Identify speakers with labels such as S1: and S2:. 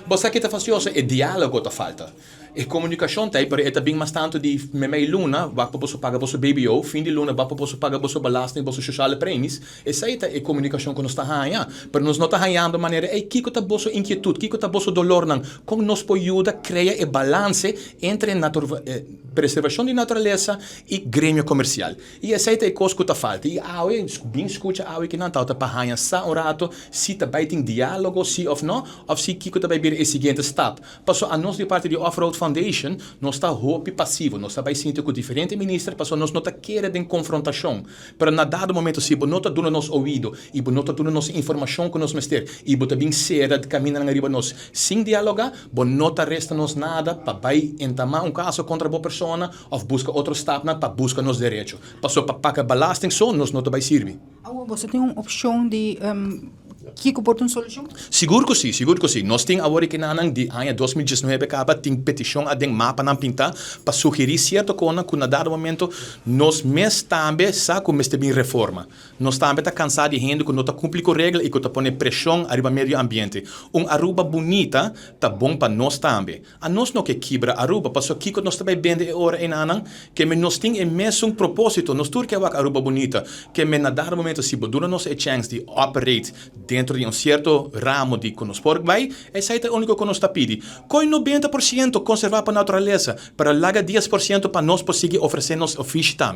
S1: Você que está fazendo é diálogo tá falta. E comunicação tem, pero é também mais tanto de me luna, vai para você pagar você BBO, fim de luna, vai para você pagar você belasting, você sociale premies. Essa aí é comunicação que nós está ganhando. Pero nós não está ganhando de maneira, que está você inquietude, que está você dolor não, como nós podemos ajudar a criar o balance entre preservação de natureza e grêmio comercial. E essa aí é coisa que está falta. E bem escuta, que não está para ganhar só um rato, se está bem em diálogo, se ou não, ou se que está bem o seguinte step. Passou a nós de parte de Off-Road Foundation, nós está roupa passivo, nós está bem sentindo com diferentes ministros, passou nós não está querendo em confrontação. Pero na dado momento, se você não está dando nos ouvido, e você não está dando nos informação que nós mestre, e você bem cedo de caminhar arriba nós, sem dialogar, você não está resta nos nada para vai entamar caso contra a pessoa, ou busca outro step para buscar nos direitos. Passou para pagar belasting, só nós não está bem servir.
S2: Você tem uma opção de que pode uma solução?
S1: Seguro que sim. Nós temos agora que na de ano 2019 acaba tem petição a den mapa na pinta para sugerir certa coisa que na dado momento nós mes também sabe como está bem reforma. Nós também está cansado de gente que não está cumprindo com regra e que está pondo pressão arriba meio ambiente. Aruba bonita tá bom para nós também. A nós não que quebra Aruba, passou que nós também vende hora em ano que nós temos o mesmo propósito. Nós tudo que é Aruba bonita que na dado momento se dura nós a chance de operate dentro de certo ramo de que nos pork vai, essa é a única que nós está pedindo. Com 90% conservar para a natureza, para lá 10% para nós conseguir oferecer nos o fish também.